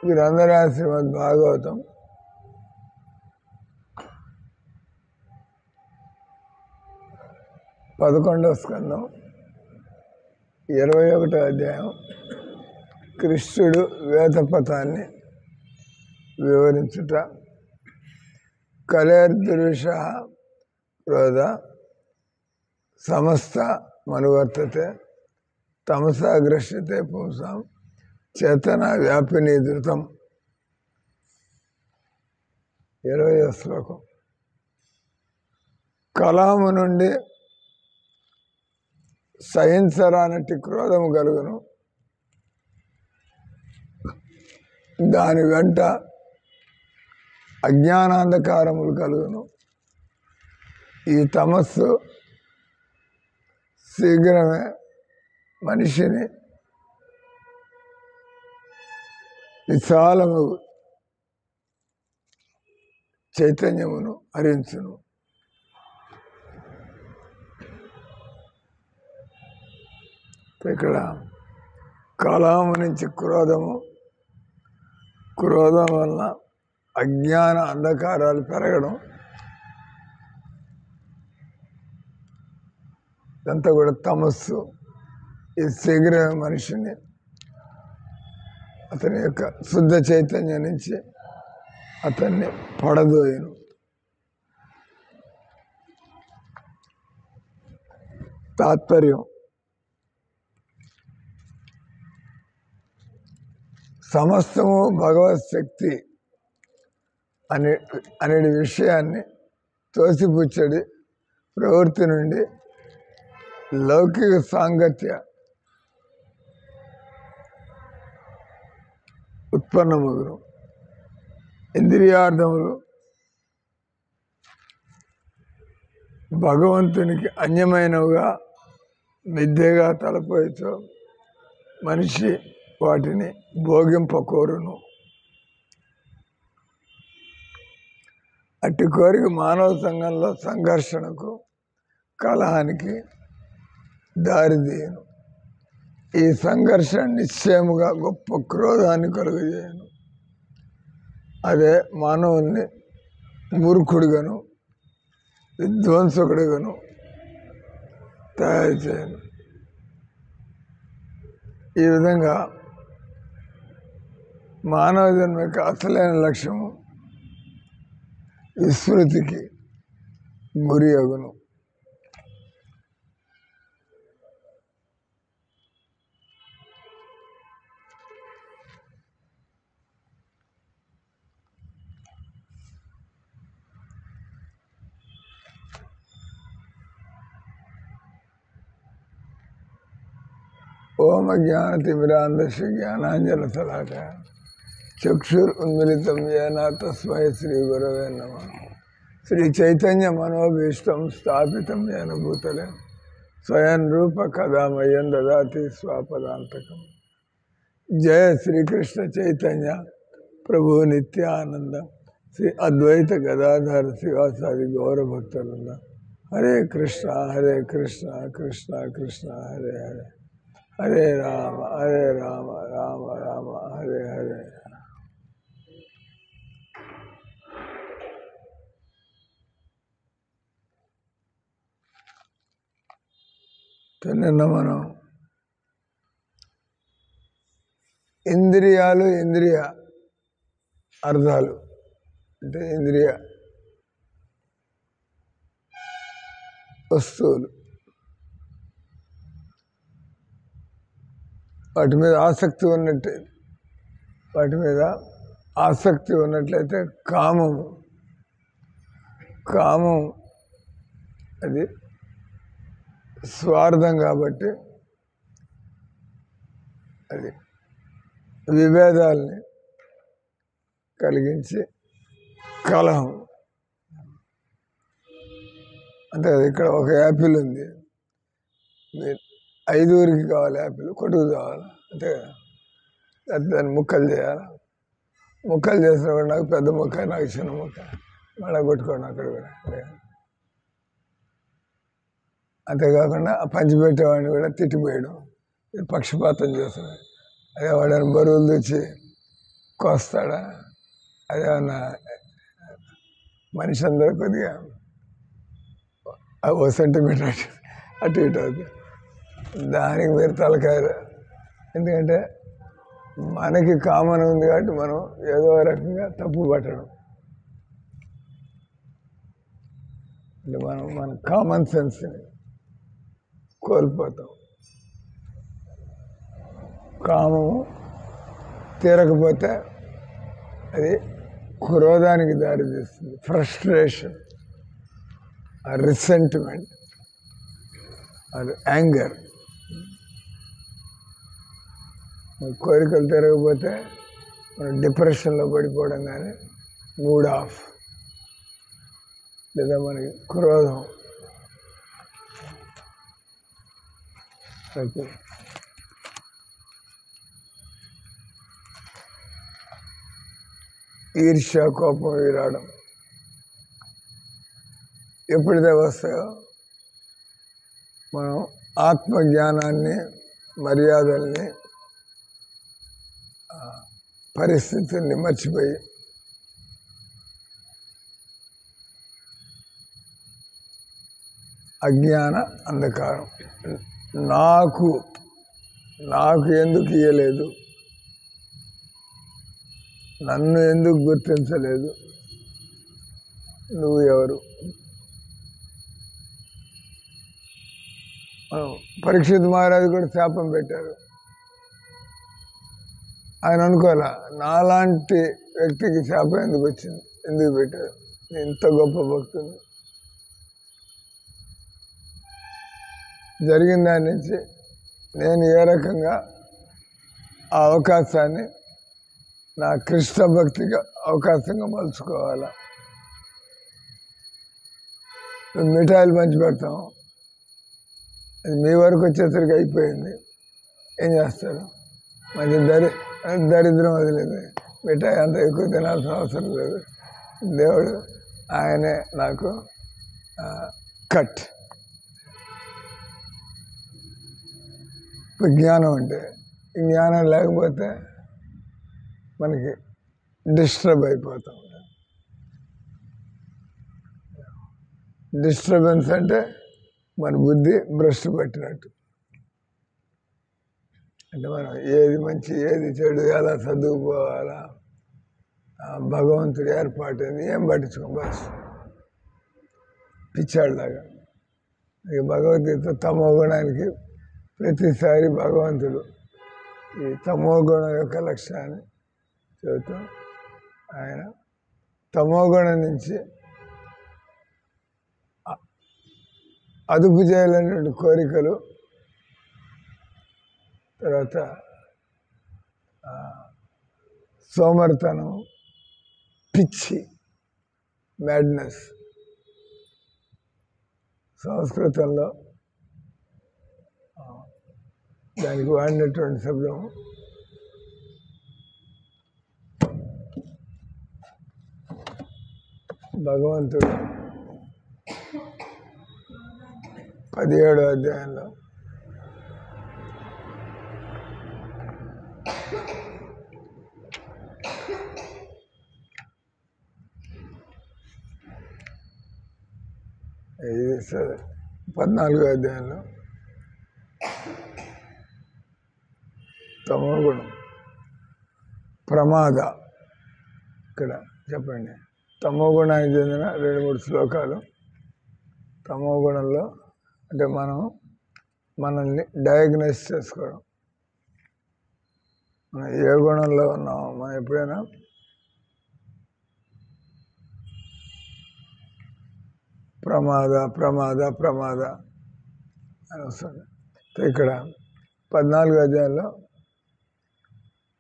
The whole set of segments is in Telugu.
గ్రంథరా శ్రీమద్ భాగవతం 11వ స్కందం 21వ అధ్యాయం. కృష్ణుడు వేదపథాన్ని వివరించుట. కలేర్దృష క్రోధ సమస్త మనువర్తతే తమసాగ్రశ్యతే పుంసాం చేతన వ్యాపిని ధృతం. 20వ శ్లోకం. కలహము నుండి సహించరానట్టి క్రోధము కలుగును, దాని వెంట అజ్ఞానాంధకారములు కలుగును. ఈ తమస్సు శీఘ్రమే మనిషిని విశాలము చైతన్యమును హరించును. ఇక్కడ కలహము నుంచి క్రోధం వలన అజ్ఞాన అంధకారాలు పెరగడం, ఇదంతా కూడా తమస్సు. ఈ శీఘ్రమే మనిషిని అతని యొక్క శుద్ధ చైతన్యం నుంచి అతన్ని పడదోయను. తాత్పర్యం: సమస్తము భగవత్ శక్తి అనే విషయాన్ని తోసిపుచ్చడి ప్రవృత్తి నుండి లౌకిక సాంగత్య ఉత్పన్నమగును. ఇంద్రియార్థములు భగవంతునికి అన్యమైనవిగా మిథ్యగా తలపోయితో మనిషి వాటిని భోగింపకోరును. అట్టి కోరిక మానవ సంఘంలో సంఘర్షణకు, కలహానికి దారితీయను. ఈ సంఘర్షణ నిశ్చయముగా గొప్ప క్రోధాన్ని కలుగజేయను. అదే మానవుల్ని మూర్ఖుడిగాను విధ్వంసకుడిగాను తయారు చేయను. ఈ విధంగా మానవ జన్మ యొక్క అసలైన లక్ష్యము విస్మృతికి గురి అగును. ఓం జ్ఞానతిమిరాంధస్య జ్ఞానాంజన శలాకయ చక్షురున్మిళితం యేన తస్మై శ్రీ గురవే నమః. శ్రీ చైతన్య మనోభీష్టం స్థాపితం యేన భూతలే స్వయం రూప కదా మయ్యం దదాతి స్వపదాంతకం. జయ శ్రీకృష్ణ చైతన్య ప్రభు నిత్యానంద శ్రీ అద్వైత గదాధర శివాసాది గౌరభక్తులంద. హరే కృష్ణ కృష్ణ కృష్ణ హరే హరే, హరే రామ రామ రామ హరే హరే. నిన్న మనం ఇంద్రియాలు, ఇంద్రియ అర్థాలు అంటే ఇంద్రియ వస్తువులు, వాటి మీద ఆసక్తి ఉన్నట్లయితే కామం అది స్వార్థం కాబట్టి అది విభేదాలని కలిగించి కలహం. అంటే ఇక్కడ ఒక యాపిల్ ఉంది, మీరు 5ఊరికి కావాలి యాపిల్, కొట్టుకు కావాలి అంతే కదా. దాన్ని ముక్కలు చేయాలి, ముక్కలు చేసిన కూడా నాకు పెద్ద ముక్క, నాకు చిన్న ముక్క, మళ్ళీ కొట్టుకోండి అక్కడ కూడా. అంతేకాకుండా ఆ పంచిపెట్టేవాడిని కూడా తిట్టిపోయడం, పక్షపాతం చేస్తున్నాడు. అదే వాడని బరువులు తెచ్చి కోస్తాడా? అదేమన్నా మనిషి అందరూ కొద్దిగా ఓ సెంటీమీటర్ అటు ఇటు అవుతుంది. దానికి మీరు తలకాయరు. ఎందుకంటే మనకి కామన్ ఉంది కాబట్టి మనం ఏదో రకంగా తప్పు పట్టడం. అంటే మన కామన్ సెన్స్ని కోల్పోతాం. కామము తీరకపోతే అది క్రోధానికి దారితీస్తుంది. ఫ్రస్ట్రేషన్, రిసెంట్మెంట్, అది యాంగర్. కోరికలు తిరగకపోతే మనం డిప్రెషన్లో పడిపోవడం, కానీ మూడ్ ఆఫ్, లేదా మనకి క్రోధం. ఈర్ష్య, కోపం రావడం ఎప్పుడైతే వస్తాయో మనం ఆత్మజ్ఞానాన్ని, మర్యాదల్ని, పరిస్థితుల్ని మర్చిపోయి అజ్ఞాన అంధకారం, నాకు ఎందుకు ఇయ్యలేదు, నన్ను ఎందుకు గుర్తించలేదు, నువ్వు ఎవరు? పరీక్షిత్ మహారాజు కూడా శాపం పెట్టారు. ఆయన అనుకోలే, నాలాంటి వ్యక్తికి శాపం ఎందుకు వచ్చింది, ఎందుకు పెట్టారు, నేను ఇంత గొప్ప భక్తుని. జరిగిన దాని నుంచి నేను ఏ రకంగా ఆ అవకాశాన్ని నా కృష్ణ భక్తికి అవకాశంగా మలుచుకోవాలా. మిఠాయిలు పంచి పెడతాం, అది మీ వరకు వచ్చేసరికి అయిపోయింది. ఏం చేస్తారు? మంచి దరిద్రం వదిలేదు, మిఠాయి అంత ఎక్కువ తినాల్సిన అవసరం లేదు. దేవుడు ఆయనే నాకు కట్. జ్ఞానం అంటే, జ్ఞానం లేకపోతే మనకి డిస్టర్బ్ అయిపోతాం. డిస్టర్బెన్స్ అంటే మన బుద్ధి భ్రష్టు పట్టినట్టు. అంటే మనం ఏది మంచి ఏది చెడు ఎలా చదువుకోవాలా, భగవంతుడి ఏర్పాటు ఏం పట్టించుకోం, బస్ పిచ్చాళ్ళలాగా. ఇక భగవద్గీత తమో గుణానికి ప్రతిసారి భగవంతుడు ఈ తమో గుణం యొక్క లక్ష్యాన్ని చెబుతూ ఆయన తమో గుణం నుంచి అదుపు చేయాలనేటువంటి కోరికలు, తర్వాత సోమరితనం, పిచ్చి, మ్యాడ్నెస్. సంస్కృతంలో దానికి వాడినటువంటి శబ్దం భగవంతుడు 17వ అధ్యాయంలో ఇది 14వ అధ్యాయంలో తమో గుణం, ప్రమాద. ఇక్కడ చెప్పండి, తమో గుణానికి చెందిన 2-3 శ్లోకాలు. తమో గుణంలో అంటే మనల్ని డయాగ్నైజ్ చేసుకోవడం, మనం ఏ గుణంలో ఉన్నామో. మనం ఎప్పుడైనా ప్రమాద అని వస్తుంది. ఇక్కడ 14వ అధ్యాయంలో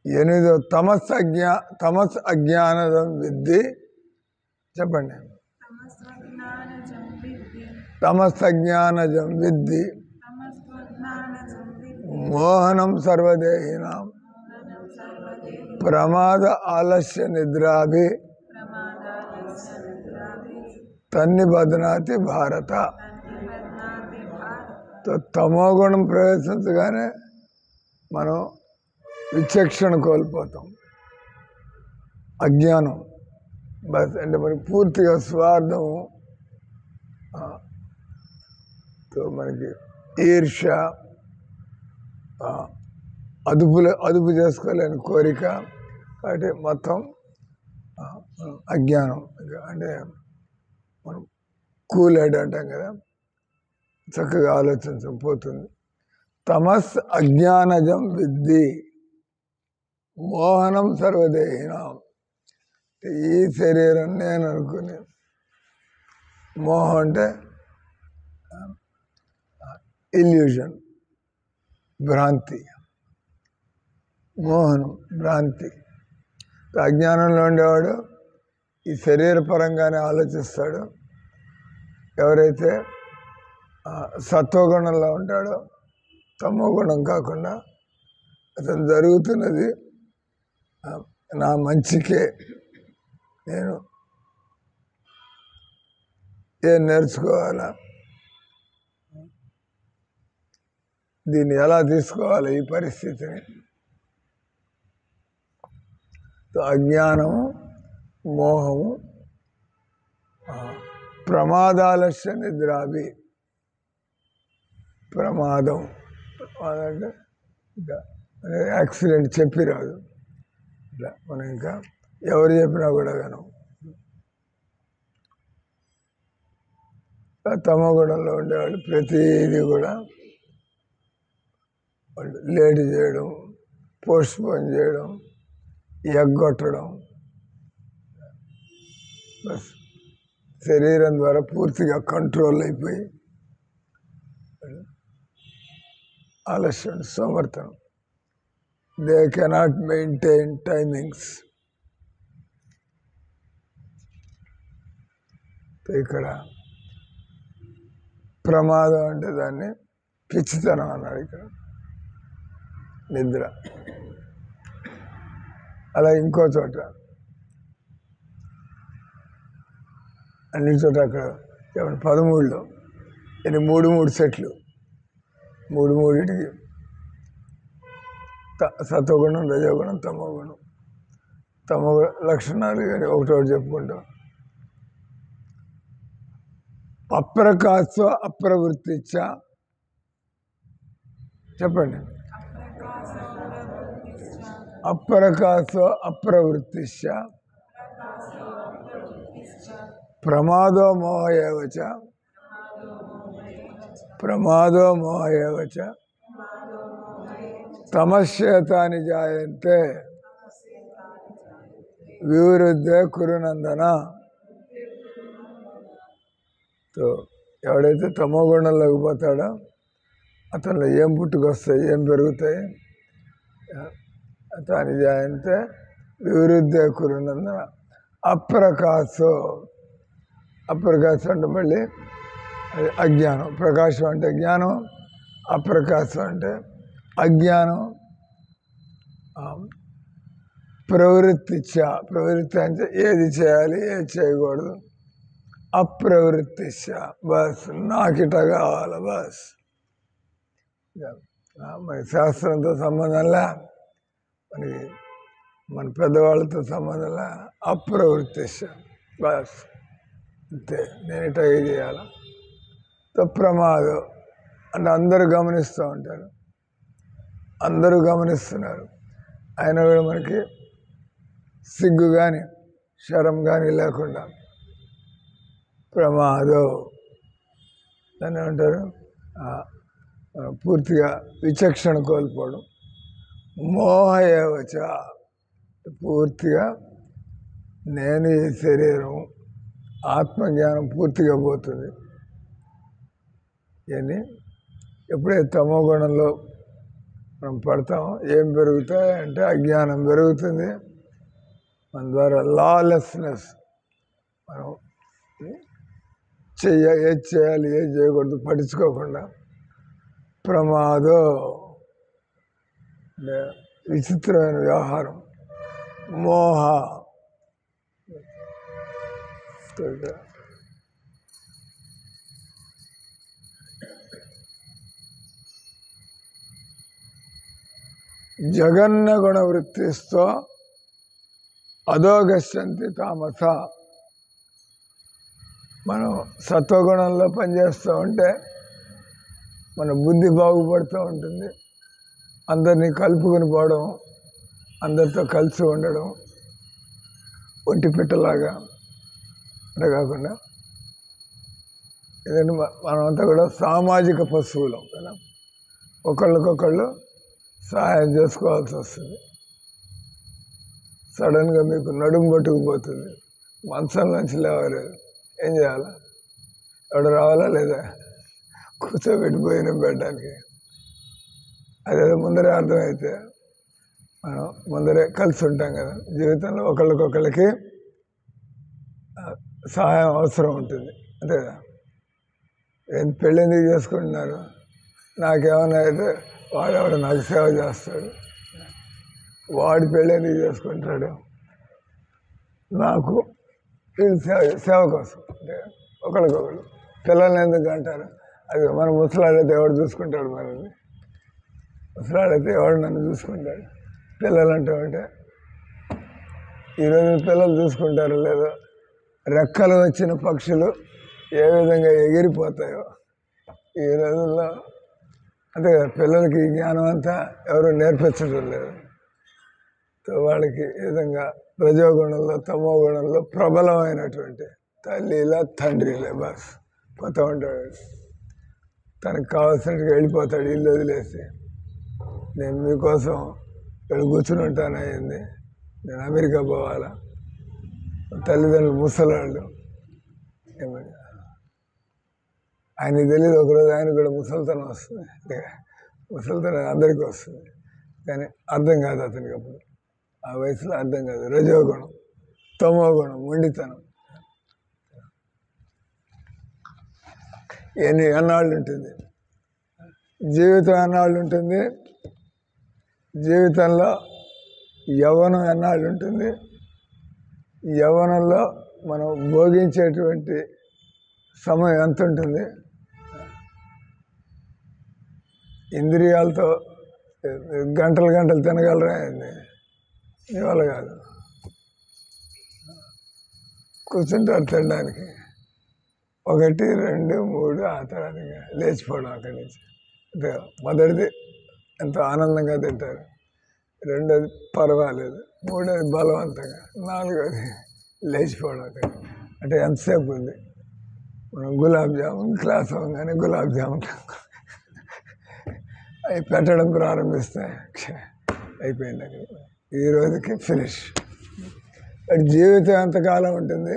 8వ తమస్ అజ్ఞానజం విద్ధి. చెప్పండి. తమస్సజ్ఞానజం విద్ధి మోహనం సర్వదేహినాం ప్రమాద ఆలస్య నిద్రాభి తన్నిబధ్నాతి భారత. తమో గుణం ప్రవేశించగానే మనం విచక్షణ కోల్పోతాం. అజ్ఞానం బస్ అంటే మనకి పూర్తిగా స్వార్థము, మనకి ఈర్ష్య, అదుపు చేసుకోలేని కోరిక, కాబట్టి మొత్తం అజ్ఞానం. అంటే మనం కూల్ హెడ్ అంటాం కదా, చక్కగా ఆలోచించకపోతుంది. తమస్ అజ్ఞానజం విద్ధి మోహనం సర్వదేహినాం. ఈ శరీరం నేను అనుకుని మోహం అంటే ఇల్యూషన్, భ్రాంతి. మోహనం భ్రాంతి. అజ్ఞానంలో ఉండేవాడు ఈ శరీర పరంగానే ఆలోచిస్తాడు. ఎవరైతే సత్వగుణంలో ఉంటాడో, తమో గుణం కాకుండా అతను జరుగుతున్నది నా మంచికే, నేను ఏం నేర్చుకోవాలా, దీన్ని ఎలా తీసుకోవాలి ఈ పరిస్థితిని. అజ్ఞానము, మోహము, ప్రమాదాలస్య నిద్రాభి. ప్రమాదం అంటే యాక్సిడెంట్ చెప్పిరాదు, ఇట్లా మనం ఇంకా ఎవరు చెప్పినా కూడా వినం. తమో గుణంలో ఉండేవాళ్ళు ప్రతిదీ కూడా వాళ్ళు లేట్ చేయడం, పోస్ట్పోన్ చేయడం, ఎగ్గొట్టడం, బస్ శరీరం ద్వారా పూర్తిగా కంట్రోల్ అయిపోయి ఆలస్యం, సోమర్థనం. They cannot maintain timings. ఇక్కడ ప్రమాదం అంటే దాన్ని పిచ్చితనం అన్నాడు ఇక్కడ, నిద్ర. అలా ఇంకో చోట అన్ని చోట అక్కడ 13లో 3 సెట్లు, 3 సత్వగుణం, రజోగుణం, తమోగుణం. తమోగుణ లక్షణాలు కానీ ఒకటోటి చెప్పుకుంటాం. అప్రకాశ అప్రవృత్తిచ్చ. చెప్పండి. అప్రకాశ అప్రవృత్తిశ్చ ప్రమాదో మోహ ఏవచ. ప్రమాదో మోహ ఏవచ తమశ్చేతాని జాయంతే వివృద్ధే కురునందన. ఎవడైతే తమో గుణంలోకి పోతాడో అతనిలో ఏం పుట్టుకొస్తాయి, ఏం పెరుగుతాయి? తాని జాయంతే వివృద్ధే కురునందన. అప్రకాశో, అప్రకాశం అంటే మళ్ళీ అది అజ్ఞానం. ప్రకాశం అంటే జ్ఞానం, అప్రకాశం అంటే అజ్ఞానం. ప్రవృత్తిచ్చ, ప్రవృత్తి అంటే ఏది చేయాలి, ఏది చేయకూడదు. అప్రవృత్తిచ్చ, బస్ నాకిట కావాలి, బస్. మన శాస్త్రంతో సంబంధంలా, మనకి మన పెద్దవాళ్ళతో సంబంధంలా. అప్రవృత్తిచ్చ, బస్ అంతే, నేను ఇట ఇది చేయాలి. ప్రమాదం అంటే అందరూ గమనిస్తూ ఉంటారు, అందరూ గమనిస్తున్నారు, అయినా కూడా మనకి సిగ్గు కానీ శరం కానీ లేకుండా ప్రమాదం అని అంటారు. పూర్తిగా విచక్షణ కోల్పోవడం. మోహ ఏవచ, పూర్తిగా నేను ఈ శరీరం, ఆత్మజ్ఞానం పూర్తిగా పోతుంది. అని ఎప్పుడైతే తమో గుణంలో మనం పడతామో ఏం పెరుగుతాయి అంటే అజ్ఞానం పెరుగుతుంది. మన ద్వారా లాలెస్నెస్, మనం ఏది చేయాలి, ఏది చేయకూడదు పట్టించుకోకుండా ప్రమాదం, విచిత్రమైన వ్యవహారం. మోహ జగన్న గుణ వృత్తిస్తో అధోగచ్చంతి తామస. మనం సత్వగుణంలో పనిచేస్తూ ఉంటే మన బుద్ధి బాగుపడుతూ ఉంటుంది. అందరినీ కలుపుకొని పోవడం, అందరితో కలిసి ఉండడం, ఒంటి పిట్టలాగా. అంటే కాకుండా ఏదైనా మనమంతా కూడా సామాజిక పశువులం కదా, ఒకళ్ళకొకళ్ళు సహాయం చేసుకోవాల్సి వస్తుంది. సడన్గా మీకు నడుము పట్టుకుపోతుంది, మంచం నుంచి లేవలేదు, ఏం చేయాలా? ఎవడు రావాలా లేదా? కూర్చోబెట్టిపోయిన పెట్టడానికి. అదేదో ముందరే అర్థమైతే మనం ముందరే కలిసి ఉంటాం కదా. జీవితంలో ఒకళ్ళకొకళ్ళకి సహాయం అవసరం ఉంటుంది, అంతే కదా. పెళ్ళి ఎందుకు చేసుకుంటున్నారు? నాకేమన్నా అయితే వాడెవడు నాకు సేవ చేస్తాడు, వాడి పెళ్ళి ఎందుకు చేసుకుంటాడు? నాకు సేవ కోసం. అంటే ఒకరికొకరు. పిల్లల్ని ఎందుకు అంటారు? అది మన ముసలాడైతే ఎవడు చూసుకుంటాడు మనల్ని? ముసలాడైతే ఎవడు నన్ను చూసుకుంటాడు? పిల్లలు అంటే ఈరోజు పిల్లలు చూసుకుంటారో లేదో, రెక్కలు వచ్చిన పక్షులు ఏ విధంగా ఎగిరిపోతాయో ఈ రోజుల్లో, అంటే పిల్లలకి ఈ జ్ఞానం అంతా ఎవరు నేర్పించడం లేదు. వాళ్ళకి ఈ విధంగా రజోగుణంలో తమోగుణంలో ప్రబలమైనటువంటి తల్లిలా తండ్రిలే బస్ పోతూ ఉంటాడు. తనకు కావాల్సినట్టుగా వెళ్ళిపోతాడు ఇల్లు వదిలేసి. నేను మీకోసం ఇక్కడ కూర్చుని ఉంటానయ్యింది, నేను అమెరికా పోవాలా. తల్లిదండ్రులు ముసలాళ్ళు, ఏమని ఆయనకి తెలియదు. ఒకరోజు ఆయన కూడా ముసలితనం వస్తుంది. అంటే ముసలితనం అందరికీ వస్తుంది, కానీ అర్థం కాదు అతనికి. అప్పుడు ఆ వయసులో అర్థం కాదు. రజోగుణం, తమోగుణం, మొండితనం. ఎన్నాళ్ళు ఉంటుంది జీవితం? ఎన్నాళ్ళు ఉంటుంది జీవితంలో? యవ్వనం ఎన్నాళ్ళు ఉంటుంది? యవ్వనంలో మనం భోగించేటువంటి సమయం ఎంత ఉంటుంది? ఇంద్రియాలతో గంటలు గంటలు తినగలరా? ఇవాళ కాదు, కూర్చుంటారు తినడానికి. 1, 2, 3 ఆ తర్వాత లేచిపోవడం అక్కడి నుంచి. అంటే మొదటిది ఎంతో ఆనందంగా తింటారు, రెండోది పర్వాలేదు, మూడోది బలవంతంగా, నాలుగోది లేచిపోవడం అక్కడ. అంటే ఎంతసేపు ఉంది? మనం గులాబ్ జామున్ క్లాస్ అవ్వగానే గులాబ్ జామున్ అవి పెట్టడం ప్రారంభిస్తే అయిపోయింది అక్కడ, ఈ రోజుకి ఫినిష్. జీవితం ఎంతకాలం ఉంటుంది?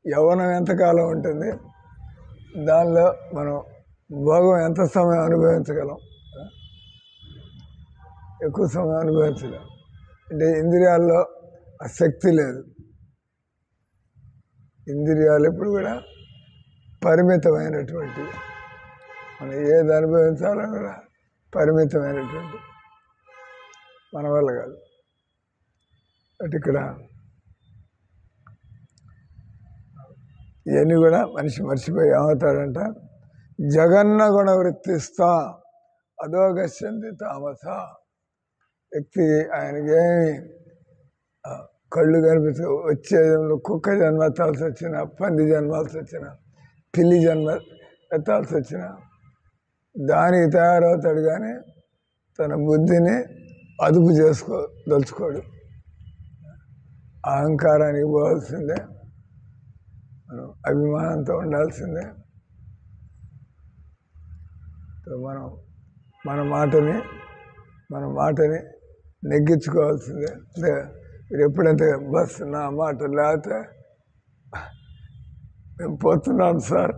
యవ్వనం ఎంతకాలం ఉంటుంది? దానిలో మనం భోగం ఎంత సమయం అనుభవించగలం? ఎక్కువ సమయం అనుభవించలేం. అంటే ఇంద్రియాల్లో ఆ శక్తి లేదు. ఇంద్రియాలు ఎప్పుడు కూడా పరిమితమైనటువంటి, మనం ఏది అనుభవించాలో కూడా పరిమితమైనటువంటి, మన వల్ల కాదు. అటు ఇక్కడ ఇవన్నీ కూడా మనిషి మర్చిపోయి ఏమవుతాడంట? జగన్న గుణ వృత్తిస్తా అధోగచ్చంతి తామస. వ్యక్తి ఆయనకేమి కళ్ళు కనిపిస్తూ వచ్చే కుక్క జన్మ ఎత్తాల్సి వచ్చిన, పంది జన్మాల్సి వచ్చిన, పిల్లి జన్మ ఎత్తాల్సి వచ్చిన దానికి తయారవుతాడు, కానీ తన బుద్ధిని అదుపు దలుచుకోడు. అహంకారానికి పోవాల్సిందే, మనం అభిమానంతో ఉండాల్సిందే. మనం మన మాటని నెగ్గించుకోవాల్సిందే. అంటే మీరు ఎప్పుడంటే బస్ నా మాట లేకపోతే మేము పోతున్నాం సార్,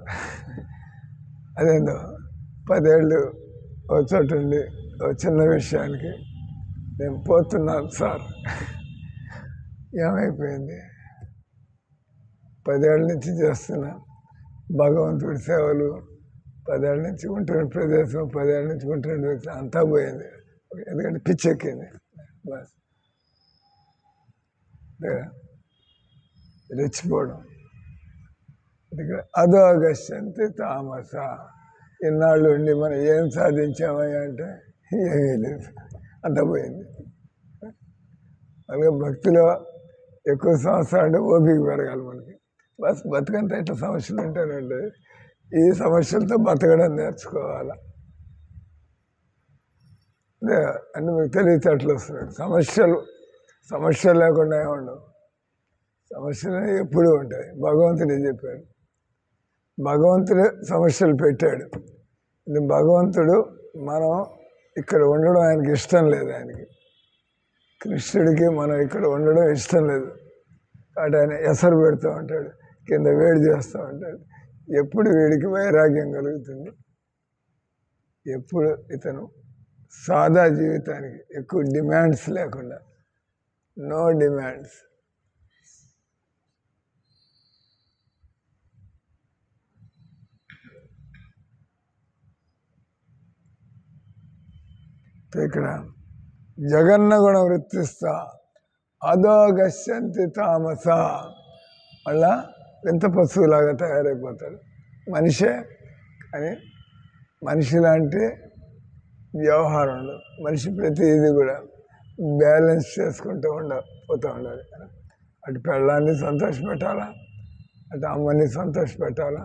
అదేందో 10 ఏళ్ళు ఒక చోటు ఉండి ఒక చిన్న విషయానికి మేము పోతున్నాం సార్, ఏమైపోయింది? 10 ఏళ్ళ నుంచి చేస్తున్నా భగవంతుడి సేవలు, 10 ఏళ్ళ నుంచి ఉంటున్న ప్రదేశం, 10 ఏళ్ళ నుంచి ఉంటున్న వ్యక్తి అంతా పోయింది. ఎందుకంటే పిచ్చెక్కింది బస్, రెచ్చిపోవడం. అధోగచ్చంతి తామస. ఇన్నాళ్ళు ఉండి మనం ఏం సాధించామయ్యా అంటే ఏమీ లేదు, అంతా పోయింది. అలాగే భక్తిలో ఎక్కువ సంవత్సరాలు అంటే ఓపిక పెరగాలి మనకి. బస్ బతుకంతా ఇట్లా సమస్యలు ఉంటానండి. ఈ సమస్యలతో బతకడం నేర్చుకోవాలి. అదే అంటే మీకు తెలివితేటలు వస్తున్నాయి. సమస్యలు లేకుండా ఉండవు. సమస్యలు ఎప్పుడూ ఉంటాయి. భగవంతుడే చెప్పాడు. భగవంతుడే సమస్యలు పెట్టాడు. ఇది భగవంతుడు మనం ఇక్కడ ఉండడం ఆయనకి ఇష్టం లేదు. ఆయనకి కృష్ణుడికి మనం ఇక్కడ ఉండడం ఇష్టం లేదు. కాబట్టి ఆయన ఎసరు పెడుతూ ఉంటాడు, కింద వేడి చేస్తూ ఉంటాడు. ఎప్పుడు వీడికి వైరాగ్యం కలుగుతుంది, ఎప్పుడు ఇతను సాదా జీవితానికి ఎక్కువ డిమాండ్స్ లేకుండా, నో డిమాండ్స్. ఇక్కడ జగన్నగుణ వృత్తిస్తా అధోగశ్యంతి తామస, మళ్ళా వింత పశువులాగా తయారైపోతాడు. మనిషే కానీ మనిషి లాంటి వ్యవహారం ఉండదు. మనిషి ప్రతిదీ కూడా బ్యాలెన్స్ చేసుకుంటూ పోతూ ఉండాలి. అటు పెళ్ళాన్ని సంతోషపెట్టాలా, అటు అమ్మని సంతోషపెట్టాలా,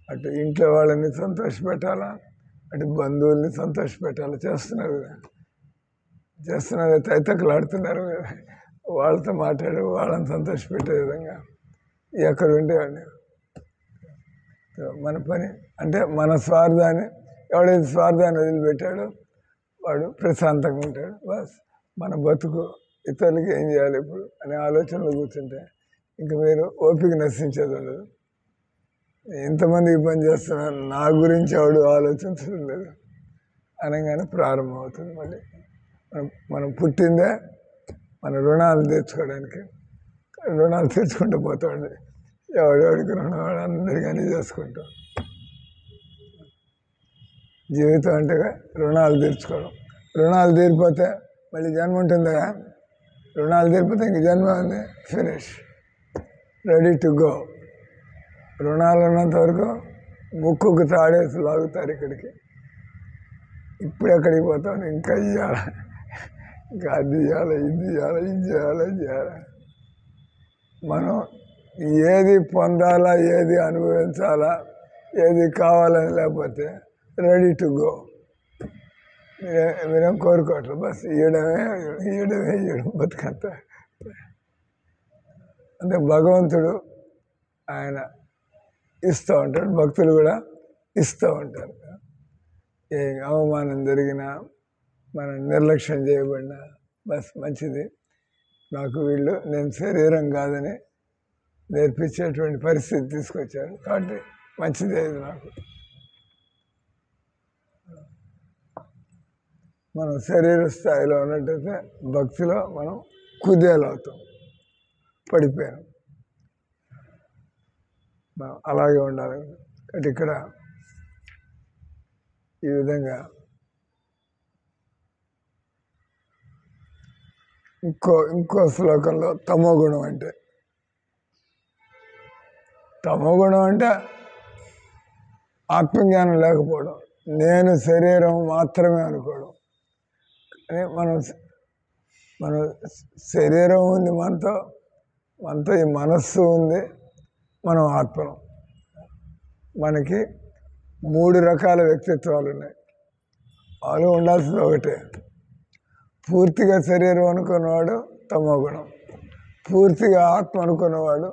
అటు ఇంట్లో వాళ్ళని సంతోషపెట్టాలా, అటు బంధువుల్ని సంతోషపెట్టాలి. చేస్తున్నారు తైతక్కలాడుతున్నారు. వాళ్ళతో మాట్లాడి వాళ్ళని సంతోషపెట్టే విధంగా ఎక్కడ ఉండేవాడిని. మన పని అంటే మన స్వార్థాన్ని, ఎవడైతే స్వార్థాన్ని వదిలిపెట్టాడో వాడు ప్రశాంతంగా ఉంటాడు. బస్ మన బతుకు ఇతరులకి ఏం చేయాలి ఇప్పుడు అనే ఆలోచనలు కూర్చుంటే ఇంక మీరు ఓపిక నశించేది ఉండదు. ఇంతమందికి పని చేస్తున్నాను, నా గురించి ఎవడు ఆలోచించడం లేదు అనగానే ప్రారంభమవుతుంది. మళ్ళీ మనం పుట్టిందే మన రుణాలు తీర్చుకోవడానికి. రుణాలు తీర్చుకుంటూ పోతాడు. ఎవడెవడికి రుణం అందరికీ అన్నీ చేసుకుంటాం. జీవితం అంటే రుణాలు తీర్చుకోవడం. రుణాలు తీరిపోతే మళ్ళీ జన్మ ఉంటుందా? రుణాలు తీరిపోతే ఇంక జన్మ ఉంది, ఫినిష్, రెడీ టు గో. రుణాలు ఉన్నంత వరకు ముక్కుకు తాడేసి లాగుతారు ఇక్కడికి. ఇప్పుడు ఎక్కడికి పోతాను, ఇంకా ఇవ్వాలి, ఇంకా అది ఇవ్వాలి, ఇది ఇవ్వాలి, ఇది చేయాలి, ఇది చేయాలి. మనం ఏది పొందాలా, ఏది అనుభవించాలా, ఏది కావాలని లేకపోతే రెడీ టు గో. మీరేం కోరుకోవట్లేదు, బస్ ఇయ్యడం బతుకంత. అంటే భగవంతుడు ఆయన ఇస్తూ ఉంటాడు, భక్తులు కూడా ఇస్తూ ఉంటారు. ఏ అవమానం జరిగినా, మనం నిర్లక్ష్యం చేయబడినా బస్ మంచిది, నాకు వీళ్ళు నేను శరీరం కాదని నేర్పించేటువంటి పరిస్థితి తీసుకొచ్చారు కాబట్టి మంచిదే ఇది నాకు. మనం శరీర స్థాయిలో ఉన్నట్టయితే భక్తిలో మనం కుదేలవుతాం, పడిపోయాం. మనం అలాగే ఉండాలి. కాబట్టి ఇక్కడ ఈ విధంగా ఇంకో శ్లోకంలో తమోగుణం అంటే ఆత్మజ్ఞానం లేకపోవడం, నేను శరీరం మాత్రమే అనుకోవడం. అని మన శరీరం ఉంది, మనతో ఈ మనస్సు ఉంది, మనం ఆత్మను. మనకి 3 రకాల వ్యక్తిత్వాలు ఉన్నాయి. వాళ్ళు ఉండాల్సింది ఒకటే. పూర్తిగా శరీరం అనుకున్నవాడు తమోగుణం, పూర్తిగా ఆత్మ అనుకున్నవాడు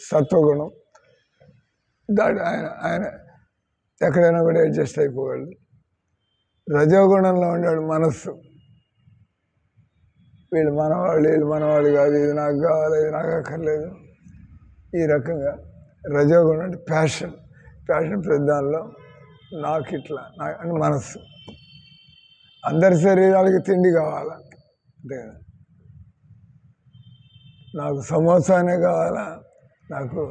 సత్వగుణం. ఆయన ఎక్కడైనా కూడా అడ్జస్ట్ అయిపోగలడు. రజోగుణంలో ఉన్నాడు మనస్సు. వీళ్ళు మనవాళ్ళు కాదు, ఇది నాకు కావాలి, ఇది నాకు అక్కర్లేదు. ఈ రకంగా రజోగుణం అంటే ప్యాషన్ ప్రధానంలో నాకు ఇట్లా అని మనస్సు. అందరి శరీరాలకి తిండి కావాలా, అంతే కదా. నాకు సమోసానే కావాలా, నాకు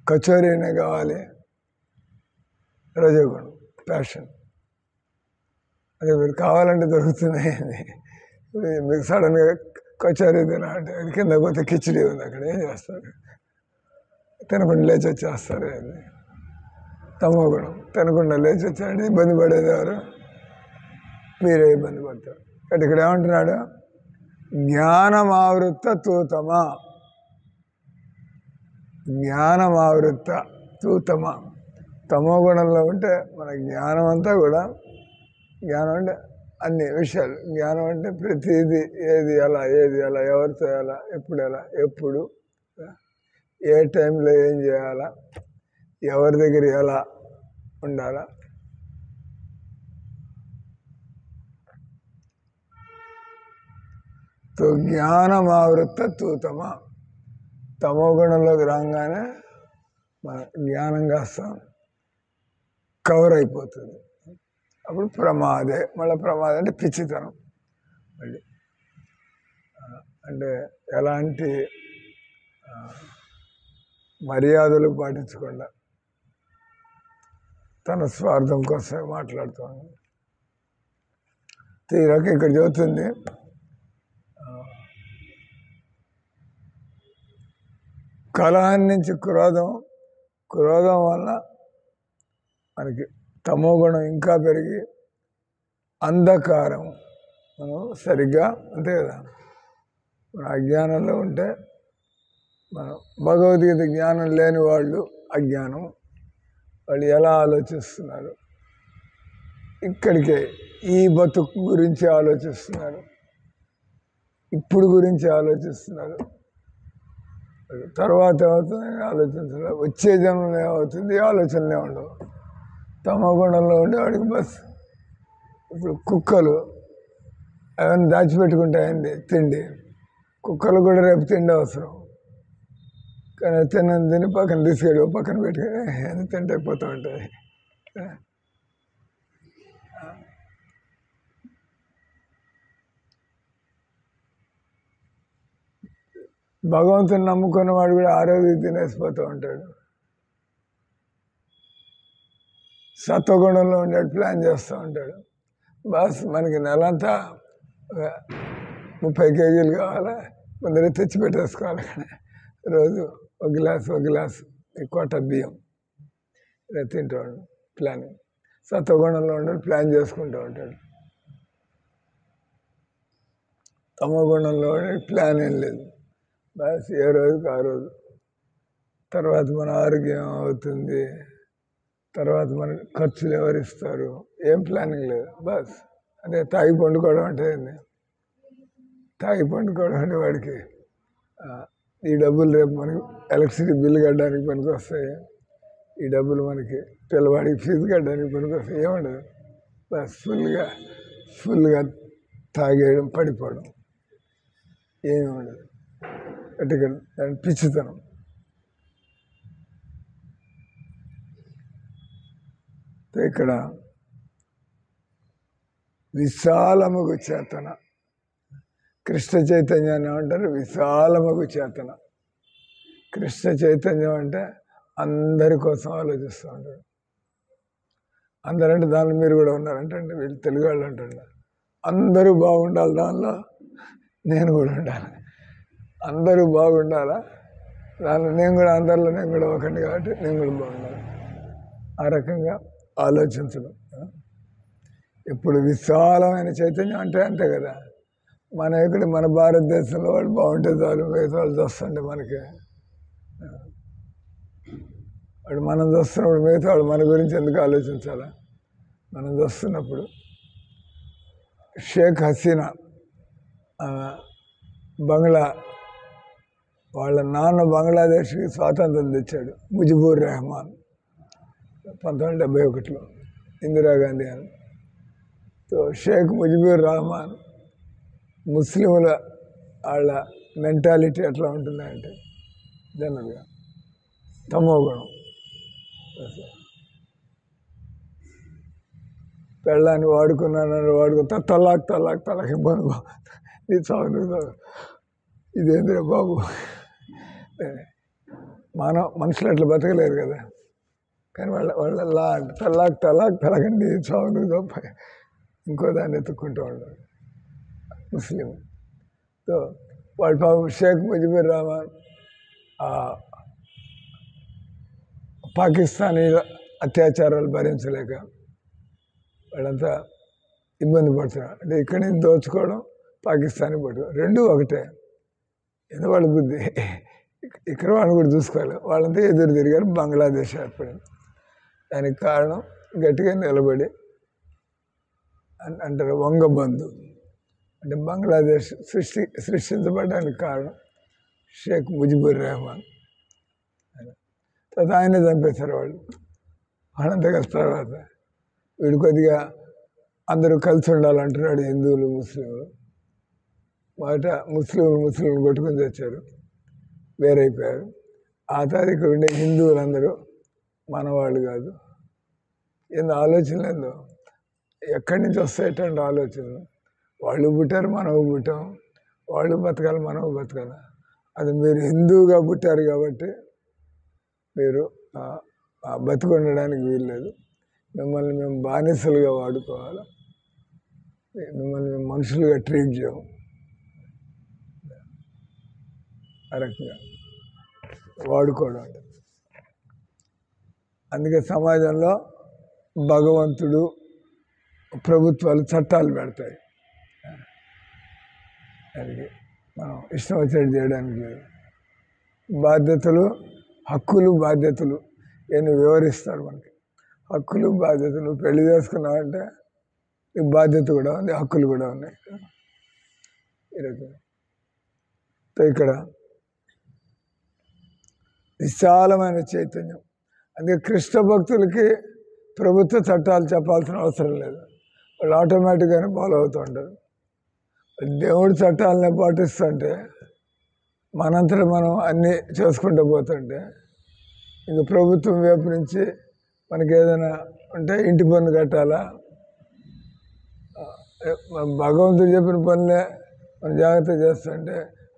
కచోరీనే కావాలి, రజోగుణం ప్యాషన్. అదే మీరు కావాలంటే దొరుకుతున్నాయి. మీకు సడన్గా కచోరీ తినాలంటే కింద పోతే కిచిడి ఉంది, అక్కడ ఏం చేస్తారు? తినకుండా లేచి వచ్చేస్తారు. అది తమోగుణం. తినకుండా లేచి వచ్చాడు ఇబ్బంది పడేది ఎవరు? మీరే ఇబ్బంది పడతారు. కాబట్టి ఇక్కడ ఏమంటున్నాడు? జ్ఞానమావృత్త తూతమ, జ్ఞానమావృత్త తూతమ. తమో గుణంలో ఉంటే మన జ్ఞానం అంతా కూడా, జ్ఞానం అంటే అన్ని విషయాలు, జ్ఞానం అంటే ప్రతిదీ, ఏది ఎలా, ఏది ఎలా, ఎవరితో ఎలా, ఎప్పుడు ఎలా, ఎప్పుడు ఏ టైంలో ఏం చేయాలా, ఎవరి దగ్గర ఎలా ఉండాలా, జ్ఞానమావృత్త తూతమ. తమో గుణంలోకి రాగానే మన జ్ఞానం కాస్త కవర్ అయిపోతుంది. అప్పుడు ప్రమాదే. మళ్ళీ ప్రమాదం అంటే పిచ్చితనం. మళ్ళీ అంటే ఎలాంటి మర్యాదలు పాటించకుండా తన స్వార్థం కోసం మాట్లాడుతాను. తీరాక ఇక్కడ చెబుతుంది, కలహం నుంచి క్రోధం, క్రోధం వల్ల మనకి తమో గుణం ఇంకా పెరిగి అంధకారం. మనం సరిగ్గా అంతే కదా, మన అజ్ఞానంలో ఉంటే, మనం భగవద్గీత జ్ఞానం లేని వాళ్ళు అజ్ఞానం, వాళ్ళు ఎలా ఆలోచిస్తున్నారు, ఇక్కడికే ఈ బతుకు గురించి ఆలోచిస్తున్నారు, ఇప్పుడు గురించి ఆలోచిస్తున్నారు, తర్వాత ఏమవుతుందని ఆలోచించాలి, వచ్చే జన్మలో ఏమవుతుంది ఆలోచనలే ఉండవు. తమో గుణంలో ఉండే వాడికి బస్. ఇప్పుడు కుక్కలు అవన్నీ దాచిపెట్టుకుంటాయండి తిండి, కుక్కలు కూడా రేపు తిండి అవసరం, కానీ తిన్నది తిని పక్కన తీసుకెళ్ళి పక్కన పెట్టుకుని తింటే అయిపోతూ ఉంటుంది. భగవంతుని నమ్ముకున్న వాడు కూడా ఆరోగ్య తినేసిపోతూ ఉంటాడు. సత్వగుణంలో ఉండేది ప్లాన్ చేస్తూ ఉంటాడు. బస్ మనకి నెలంతా 30 కేజీలు కావాలా, ముందరే తెచ్చి పెట్టేసుకోవాలి. రోజు ఒక గ్లాసు కోట బియ్యం తింటాడు. ప్లానింగ్. సత్వగుణంలో ఉండేది ప్లాన్ చేసుకుంటూ ఉంటాడు. తమో గుణంలో ప్లాన్ ఏం లేదు, బస్ ఏ రోజుకి ఆ రోజు. తర్వాత మన ఆరోగ్యం అవుతుంది, తర్వాత మన ఖర్చులు ఎవరిస్తారు, ఏం ప్లానింగ్ లేదు. బస్ అదే తాగి పండుకోవడం అంటే ఏంది? తాగి పండుకోవడం అంటే వాడికి ఈ డబ్బులు రేపు మనకి ఎలక్ట్రిసిటీ బిల్లు కట్టడానికి పనికి వస్తాయి, ఈ డబ్బులు మనకి పిల్లవాడికి ఫీజు కట్టడానికి పనికి వస్తాయి, ఏముండదు. బస్ ఫుల్గా తాగేయడం, పడిపోవడం, ఏమి ఉండదు. గట్టిగా దాని పిచ్చితనం. ఇక్కడ విశాలముగు చేతన, కృష్ణ చైతన్యాన్ని ఏమంటారు? విశాలముగు చేతన. కృష్ణ చైతన్యం అంటే అందరి కోసం ఆలోచిస్తూ ఉంటాడు. అందరంటే దానిలో మీరు కూడా ఉన్నారంటే, వీళ్ళు తెలుగు వాళ్ళు అంటున్నారు, అందరూ బాగుండాలి, దానిలో నేను కూడా ఉండాలి. అందరూ బాగుండాలా, దానిలో అందరిలో నేను కూడా ఒకండి, కాబట్టి నేను కూడా బాగుండాలి. ఆ రకంగా ఆలోచించడం. ఇప్పుడు విశాలమైన చైతన్యం అంటే అంతే కదా. మన భారతదేశంలో వాళ్ళు బాగుంటే చాలు, మిగతా వాళ్ళు చూస్తుంటే మనకి, వాడు మనం చూస్తున్నప్పుడు మిగతా వాళ్ళు మన గురించి ఎందుకు ఆలోచించాలా? మనం చూస్తున్నప్పుడు షేక్ హసీనా బంగ్లా, వాళ్ళ నాన్న బంగ్లాదేశ్కి స్వాతంత్రం తెచ్చాడు, ముజిబుర్ రెహమాన్ 1971లో, ఇందిరాగాంధీ అని. సో షేక్ ముజిబుర్ రెహమాన్ ముస్లింల వాళ్ళ మెంటాలిటీ ఎట్లా ఉంటుందంటే, జనరల్గా తమో గుణం. పెళ్ళాన్ని వాడుకున్నాను తలాక్ ఇబ్బంది, నీ చావు ఇదేంద్ర బాబు. మనుషులు అట్లా బతకలేరు కదా, కానీ వాళ్ళ తలాక్ నీ చావు తప్ప ఇంకో దాన్ని ఎత్తుక్కుంటూ ఉంటారు ముస్లిం. సో వాళ్ళ పాపం షేక్ ముజిబుర్ రెహమాన్ పాకిస్తానీ అత్యాచారాలు భరించలేక వాళ్ళంతా ఇబ్బంది పడుతున్నారు. అంటే ఇక్కడి నుంచి దోచుకోవడం, పాకిస్తాన్కి పట్టుకోవడం రెండూ ఒకటే. ఎందుకు వాళ్ళ బుద్ధి ఇక్కడ వాళ్ళు కూడా చూసుకోవాలి. వాళ్ళంతా ఎదురు తిరిగారు, బంగ్లాదేశ్ ఏర్పడింది. దానికి కారణం గట్టిగా నిలబడి అంటారు వంగబంధు. అంటే బంగ్లాదేశ్ సృష్టించబడడానికి కారణం షేక్ ముజిబుర్ రెహమాన్. తర్వాత ఆయనే చంపేశారు వాళ్ళంతా కలిసి. తర్వాత వీడు కొద్దిగా అందరూ కలిసి ఉండాలంటున్నాడు, హిందువులు ముస్లింలు. మొదట ముస్లింలు కొట్టుకుని తెచ్చారు, వేరైపోయారు. ఆ తర్వాత ఇక్కడ ఉండే హిందువులందరూ మనవాళ్ళు కాదు. ఏందో ఆలోచనలు, ఏందో ఎక్కడి నుంచి వస్తాయటువంటి ఆలోచనలు. వాళ్ళు పుట్టారు, మనము పుట్టాం, వాళ్ళు బతకాలి, మనము బతకాలి. అది మీరు హిందువుగా పుట్టారు కాబట్టి మీరు బతుకుండడానికి వీల్లేదు. మిమ్మల్ని మేము బానిసలుగా వాడుకోవాలి, మిమ్మల్ని మేము మనుషులుగా ట్రీట్ చేయము. ఆ రకంగా వాడుకోవడం. అందుకే సమాజంలో భగవంతుడు, ప్రభుత్వాలు చట్టాలు పెడతాయి. అది మనం ఇష్టం వచ్చేది చేయడానికి. బాధ్యతలు, హక్కులు, బాధ్యతలు ఇవన్నీ వివరిస్తారు మనకి. హక్కులు, బాధ్యతలు. పెళ్లి చేసుకున్నామంటే ఈ బాధ్యత కూడా ఉంది, హక్కులు కూడా ఉన్నాయి. ఈ రకంగా ఇక్కడ విశాలమైన చైతన్యం. అందుకే కృష్ణ భక్తులకి ప్రభుత్వ చట్టాలు చెప్పాల్సిన అవసరం లేదు, వాళ్ళు ఆటోమేటిక్గానే ఫాలో అవుతూ ఉంటారు. దేవుడి చట్టాలనే పాటిస్తుంటే మనంతటా మనం అన్నీ చేసుకుంటూ పోతుంటే ఇంక ప్రభుత్వం వైపు నుంచి మనకి ఏదైనా ఉంటే ఇంటి పన్ను కట్టాలా, భగవంతుడు చెప్పిన పనులే మనం జాగ్రత్త చేస్తుంటే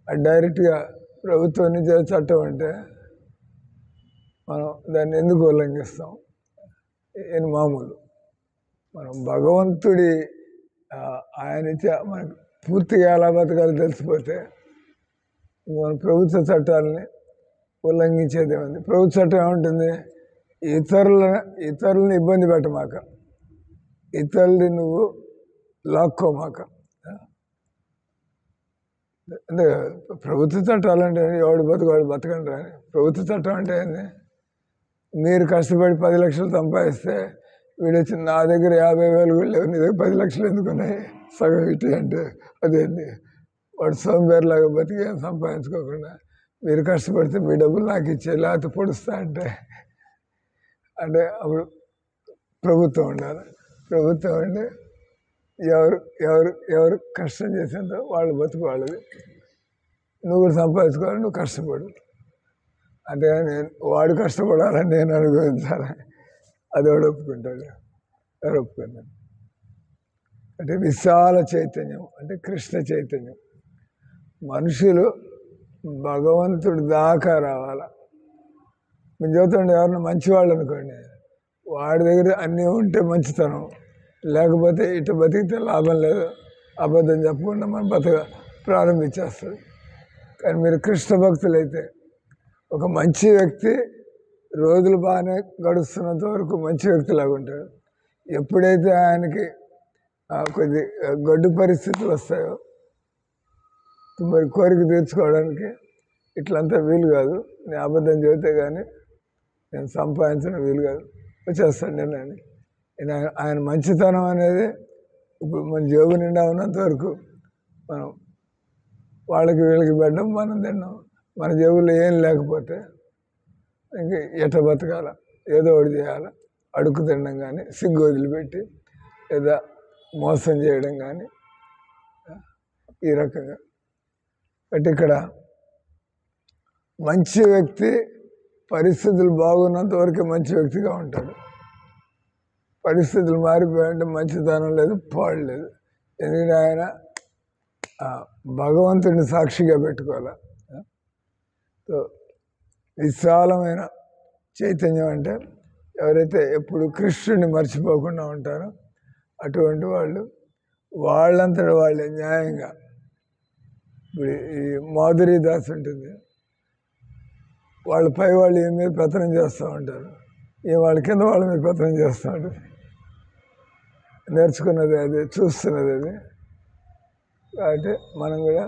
అది డైరెక్ట్గా ప్రభుత్వం నుంచి చట్టం అంటే మనం దాన్ని ఎందుకు ఉల్లంఘిస్తాం? ఇది మామూలు. మనం భగవంతుడి ఆయన మనకు పూర్తిగా ఎలా బతకాలో తెలిసిపోతే మన ప్రభుత్వ చట్టాలని ఉల్లంఘించేది ఏముంది? ప్రభుత్వ చట్టం ఏముంటుంది? ఇతరులను ఇబ్బంది పెట్టమాక, ఇతరులని నువ్వు లాక్కోమాక. అంటే ప్రభుత్వ చట్టాలు అంటే ఎవడు బతుకు బతకండి అని. ప్రభుత్వ చట్టం అంటే ఏంది? మీరు కష్టపడి 10 లక్షలు సంపాదిస్తే వీడు వచ్చి నా దగ్గర 50,000 కూడా లేవు, నీ దగ్గర 10 లక్షలు ఎందుకున్నాయి సగం ఇటు అంటే అదేంటి? వాడు సోంబేరులాగా బతికి ఏం సంపాదించుకోకుండా మీరు కష్టపడితే మీ డబ్బులు నాకు ఇచ్చే, లేకపోతే పొడుస్తా అంటే అప్పుడు ప్రభుత్వం ఉండాలి. ప్రభుత్వం అంటే ఎవరు కష్టం చేసేంత వాళ్ళు బతుకు వాళ్ళది. నువ్వు కూడా సంపాదించుకోవాలి, నువ్వు కష్టపడు. అంటే వాడు కష్టపడాలని నేను అనుభవించాలి, అది వాడు ఒప్పుకుంటాడు, ఎవరు ఒప్పుకున్నాను. అంటే విశాల చైతన్యం అంటే కృష్ణ చైతన్యం. మనుషులు భగవంతుడి దాకా రావాల. మేము చదువుతుండే ఎవరన్నా మంచివాళ్ళు అనుకోండి, వాడి దగ్గర అన్నీ ఉంటే మంచితనం, లేకపోతే ఇటు బతికితే లాభం లేదు, అబద్ధం చెప్పకుండా మనం ప్రారంభించేస్తుంది. కానీ మీరు కృష్ణ భక్తులైతే ఒక మంచి వ్యక్తి రోజులు బాగానే గడుస్తున్నంత వరకు మంచి వ్యక్తిలాగా ఉంటాడు. ఎప్పుడైతే ఆయనకి కొద్ది గడ్డు పరిస్థితులు వస్తాయో, మరి కోరిక తీర్చుకోవడానికి ఇట్లంతా వీలు కాదు, నేను అబద్ధం చెబితే కానీ నేను సంపాదించడం వీలు కాదు, వచ్చేస్తాను నేను ఆయన మంచితనం అనేది ఇప్పుడు మన జేబు నిండా ఉన్నంత వరకు మనం వాళ్ళకి వీళ్ళకి పెట్టడం, మనం తిన్నాం. మన జేబులో ఏం లేకపోతే ఇంక ఎట్ట బతకాల, ఏదో ఒకటి చేయాలి. అడుగు తినడం కానీ, సిగ్గు వదిలిపెట్టి లేదా మోసం చేయడం కానీ, ఈ రకంగా. బట్ ఇక్కడ మంచి వ్యక్తి పరిస్థితులు బాగున్నంత వరకే మంచి వ్యక్తిగా ఉంటాడు. పరిస్థితులు మారిపోయాయంటే మంచితనం లేదు, పాడు లేదు. ఎందుకంటే ఆయన భగవంతుడిని సాక్షిగా పెట్టుకోవాలి. సో విశాలమైన చైతన్యం అంటే ఎవరైతే ఎప్పుడు కృష్ణుడిని మర్చిపోకుండా ఉంటారో అటువంటి వాళ్ళంతటా వాళ్ళే న్యాయంగా. ఇప్పుడు ఈ మాధురి దాస్ ఉంటుంది, వాళ్ళ పై వాళ్ళు ఏం మీద పెత్తనం చేస్తూ ఉంటారు, వాళ్ళ కింద వాళ్ళ మీద పెత్తనం చేస్తూ ఉంటారు. నేర్చుకున్నది అది, చూస్తున్నది అది. కాబట్టి మనం కూడా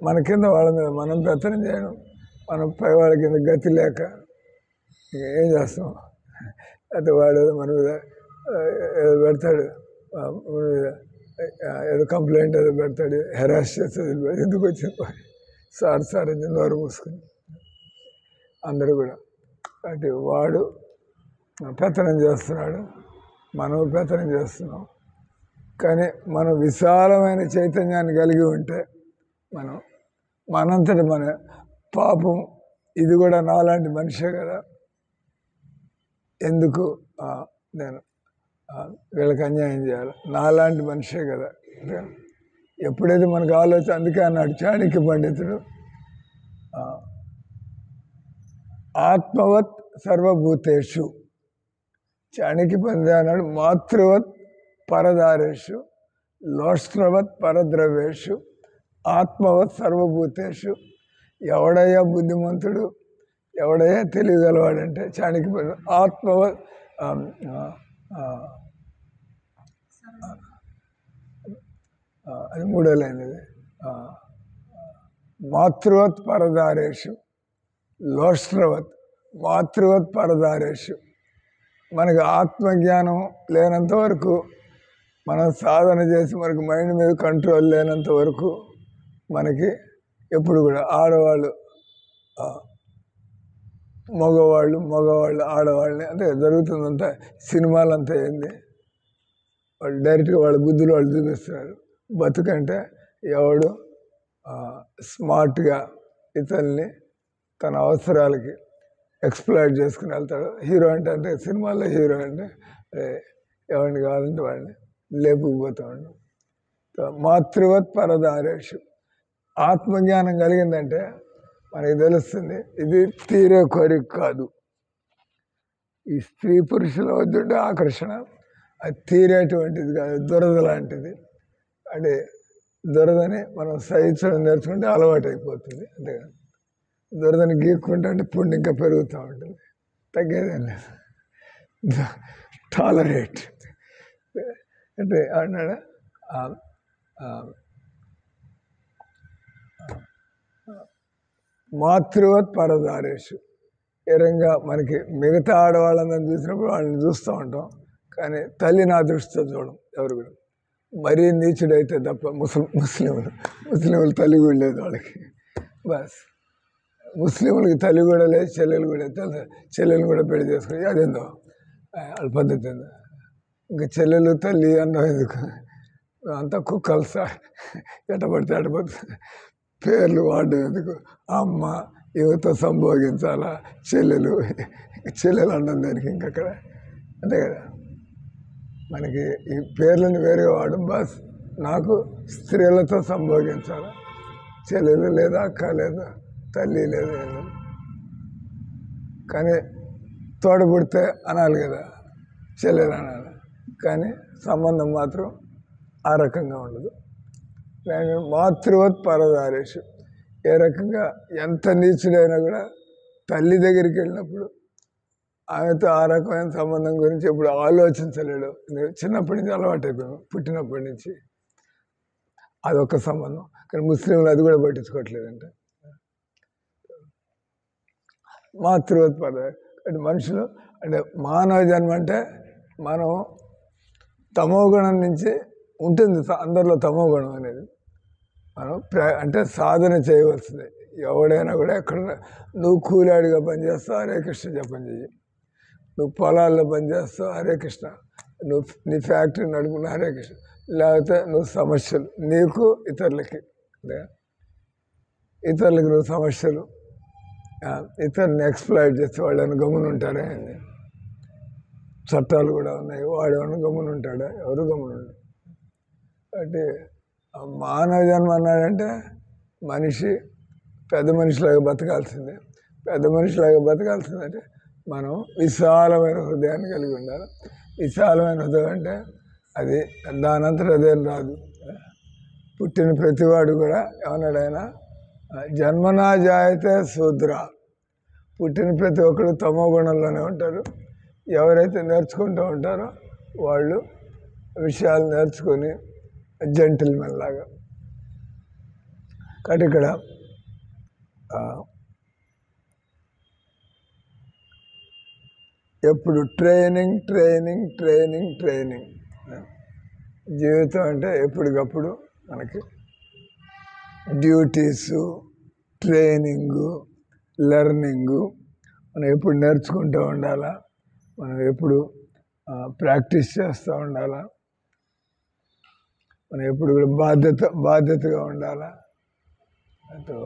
మన కింద వాళ్ళ మీద మనం పెత్తనం చేయడం, మనం పై వాళ్ళ కింద గతి లేక ఏం చేస్తాం. అయితే వాడు మన మీద ఏదో పెడతాడు, మన మీద ఏదో కంప్లైంట్ ఏదో పెడతాడు, హెరాస్ చేస్తుంది. ఎందుకు వచ్చింది సార్ అని నోరు మూసుకుని అందరూ కూడా. కాబట్టి వాడు పెత్తనం చేస్తున్నాడు, మనం పెత్తనం చేస్తున్నాం. కానీ మనం విశాలమైన చైతన్యాన్ని కలిగి ఉంటే మనంతటి మన పాపం ఇది కూడా నాలాంటి మనిషే కదా, ఎందుకు నేను వీళ్ళకి అన్యాయం చేయాలి, నాలాంటి మనిషే కదా. ఎప్పుడైతే మనకు ఆలోచన, అందుకే అన్నాడు చాణక్య పండితుడు, ఆత్మవత్ సర్వభూతేషు, చాణక్య పండితుడు అన్నాడు, మాతృవత్ పరదారేషు లోష్ట్రవత్ పరద్రవ్యేషు ఆత్మవత్ సర్వభూతేషు. ఎవడయ్యా బుద్ధిమంతుడు, ఎవడయ్యా తెలియగలవాడంటే చాణక్య పండితుడు ఆత్మవత్, అది మూడో లైన్ ఇది, మాతృవత్ పరదారేషు లోష్ట్రవత్ మాతృవత్ పరదారేషు. మనకి ఆత్మజ్ఞానం లేనంత వరకు, మనం సాధన చేసి మనకు మైండ్ మీద కంట్రోల్ లేనంత వరకు మనకి ఎప్పుడు కూడా ఆడవాళ్ళు మగవాళ్ళు ఆడవాళ్ళని అంటే జరుగుతుందంతా సినిమాలంతా ఏంది, వాళ్ళు డైరెక్ట్గా వాళ్ళ బుద్ధులు వాళ్ళు చూపిస్తున్నారు. బతుకంటే ఎవడు స్మార్ట్గా ఇతరుల్ని తన అవసరాలకి ఎక్స్ప్లాయిట్ చేసుకుని వెళ్తాడు. హీరో అంటే సినిమాల్లో హీరో అంటే ఎవరిని కావాలంటే వాడిని లేపుకుపోతూ ఉండు. మాతృవత్ పరదారేషు. ఆత్మజ్ఞానం కలిగిందంటే మనకి తెలుస్తుంది ఇది తీరే కోరిక కాదు. ఈ స్త్రీ పురుషుల వద్దుంటే ఆకర్షణ, అది తీరేటువంటిది కాదు, దురద లాంటిది. అంటే దురదని మనం సహించడం నేర్చుకుంటే అలవాటు అయిపోతుంది. అంతేగా దురదని గీక్కుంటే అంటే పుండు ఇంకా పెరుగుతూ ఉంటుంది, తగ్గేదేం లేదు. టాలరేట్ అంటే అన్నాడు మాతృవత్ పరదారేషు. ఏ రకంగా మనకి మిగతా ఆడవాళ్ళందరినీ చూసినప్పుడు వాళ్ళని చూస్తూ ఉంటాం, కానీ నా దృష్టితో చూడం ఎవరు కూడా. మరీ నీచుడైతే తప్ప ముస్లింలు తల్లి కూడా లేదు వాళ్ళకి. బస్ ముస్లింలకి తల్లి కూడా లేదు, చెల్లెలు కూడా తెలుసు. చెల్లెలు కూడా పెళ్లి చేసుకుని అదేందో వాళ్ళ పద్ధతి ఏందో. ఇంకా చెల్లెలు తల్లి అన్నం ఎందుకు, అంతా కుక్కలు సార్, ఎట్టబడితే అట్టబడుతుంది పేర్లు వాడడం ఎందుకు. అమ్మ యువత సంభోగించాలా, చెల్లెలు అన్నం దానికి ఇంకక్కడ. అంతే కదా, మనకి ఈ పేర్లను వేరుగా వాడడం. బస్ నాకు స్త్రీలతో సంభోగించాలి, చెల్లెలు లేదా అక్క లేదా తల్లి లేదా. కానీ తోడబుడితే అనాలి కదా, చెల్లెలు అనాలి. కానీ సంబంధం మాత్రం ఆ రకంగా ఉండదు. మాతృవత్ పరదారేషు. ఏ రకంగా ఎంత నీచుడైనా కూడా తల్లి దగ్గరికి వెళ్ళినప్పుడు ఆమెతో ఆ రకమైన సంబంధం గురించి ఎప్పుడు ఆలోచించలేడు. చిన్నప్పటి నుంచి అలవాటు అయిపోయాము, పుట్టినప్పటి నుంచి అదొక సంబంధం. కానీ ముస్లింలు అది కూడా పట్టించుకోవట్లేదంట. మాతృవత్ పరదారేషు అంటే మనుషులు అంటే మానవ జన్మ అంటే మనం తమోగుణం నుంచి ఉంటుంది, అందరిలో తమోగుణం అనేది. మనం అంటే సాధన చేయవలసిందే. ఎవడైనా కూడా ఎక్కడ నువ్వు కూలాడిగా పనిచేస్తావు హరే కృష్ణ జపం చెయ్యి, నువ్వు పొలాల్లో పనిచేస్తావు హరే కృష్ణ, నువ్వు నీ ఫ్యాక్టరీ నడుపుకున్న హరే కృష్ణ, లేకపోతే నువ్వు సమస్యలు నీకు ఇతరులకి నువ్వు సమస్యలు, ఇతరుని ఎక్స్ప్లాయిట్ చేస్తే వాళ్ళని గమ్మున ఉంటారే. చట్టాలు కూడా ఉన్నాయి, వాడేమన్నా గమ్మున ఉంటాడా, ఎవరు గమ్మున ఉంటాడు. కాబట్టి మానవ జన్మ అన్నాడంటే మనిషి పెద్ద మనిషిలాగా బతకాల్సిందే. పెద్ద మనిషిలాగా బతకాల్సిందంటే మనం విశాలమైన హృదయాన్ని కలిగి ఉండాలి. విశాలమైన హృదయం అంటే అది దానంతట అదేం రాదు. పుట్టిన ప్రతివాడు కూడా ఏమన్నాడు ఆయన, జన్మనా జాయతే శూద్ర. పుట్టిన ప్రతి ఒక్కరు తమో గుణంలోనే ఉంటారు. ఎవరైతే నేర్చుకుంటూ ఉంటారో వాళ్ళు విషయాలు నేర్చుకొని జెంటిల్మెన్ లాగా. కాబట్టి ఇక్కడ ఎప్పుడు ట్రైనింగ్ ట్రైనింగ్ ట్రైనింగ్ ట్రైనింగ్. జీవితం అంటే ఎప్పటికప్పుడు మనకి డ్యూటీసు, ట్రైనింగు, లెర్నింగు. మనం ఎప్పుడు నేర్చుకుంటూ ఉండాలా, మనం ఎప్పుడు ప్రాక్టీస్ చేస్తూ ఉండాలా, మనం ఎప్పుడు కూడా బాధ్యతగా ఉండాలా. అటు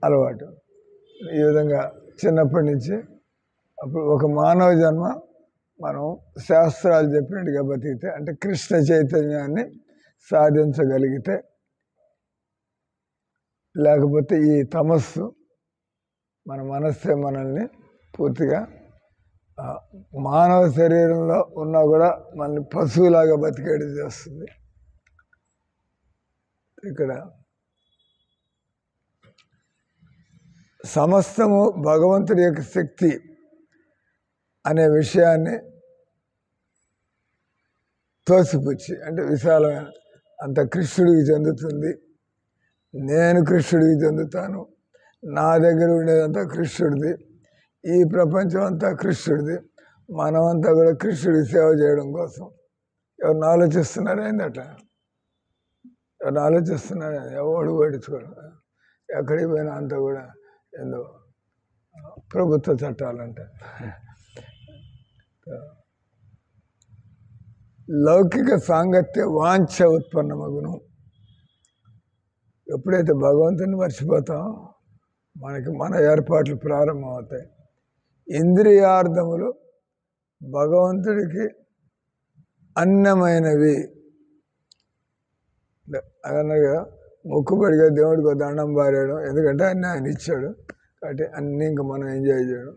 అలవాటు. ఈ విధంగా చిన్నప్పటి నుంచి అప్పుడు ఒక మానవ జన్మ మనం శాస్త్రాలు చెప్పినట్టుగా బతికితే, అంటే కృష్ణ చైతన్యాన్ని సాధించగలిగితే, లేకపోతే ఈ తమస్సు మన మనస్సే మనల్ని పూర్తిగా మానవ శరీరంలో ఉన్నా కూడా మనల్ని పశువులాగా బతికేది చేస్తుంది. ఇక్కడ సమస్తము భగవంతుడి యొక్క శక్తి అనే విషయాన్ని తోసిపుచ్చి, అంటే విశాలమైన అంత కృష్ణుడికి చెందుతుంది, నేను కృష్ణుడికి చెందుతాను, నా దగ్గర ఉండేదంతా కృష్ణుడిది, ఈ ప్రపంచం అంతా కృష్ణుడిది, మనమంతా కూడా కృష్ణుడికి సేవ చేయడం కోసం. ఎవరిని ఆలోచిస్తున్నారా ఏందట? ఎవరిని ఆలోచిస్తున్నారా? ఎవడు పట్టించుకోడు. ఎక్కడికి పోయినా అంతా కూడా ఏందో ప్రభుత్వ చట్టాలంటే. లౌకిక సాంగత్య వాంఛ ఉత్పన్నమగును. ఎప్పుడైతే భగవంతుని మర్చిపోతామో మనకి మన ఏర్పాట్లు ప్రారంభమవుతాయి. ఇంద్రియార్థములు భగవంతుడికి అన్నమైనవి. అనగా మొక్కుబడిగా దేవుడికి దండం పారేయడం, ఎందుకంటే అన్నీ ఆయన ఇచ్చాడు కాబట్టి అన్నీ ఇంకా మనం ఎంజాయ్ చేయడం.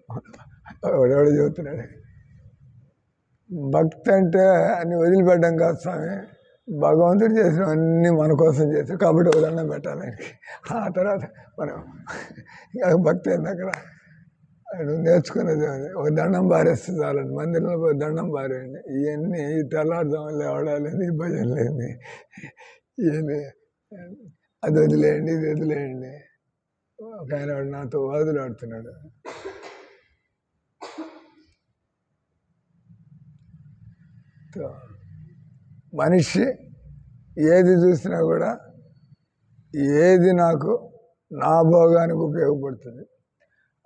ఎవడెవడు చెబుతున్నాడు. భక్తి అంటే అన్ని వదిలిపెట్టడం కాదు స్వామి, భగవంతుడు చేసిన అన్నీ మన కోసం చేశాడు కాబట్టి ఒక దండం పెట్టాలి ఆయనకి. ఆ తర్వాత మనం భక్తి అయింది. అక్కడ నేర్చుకునేది ఒక దండం పారేస్తే చాలండి. మందిరంలో పోయి దండం పారేయండి. ఇవన్నీ తెల్లారుదాం లేవడాలేదు, ఈ భజన లేని, ఇవన్నీ అది వదిలేయండి, ఇది వదిలేయండి. ఒక ఆయన నాతో వాదులాడుతున్నాడు. మనిషి ఏది చూసినా కూడా ఏది నాకు నా భోగానికి ఉపయోగపడుతుంది,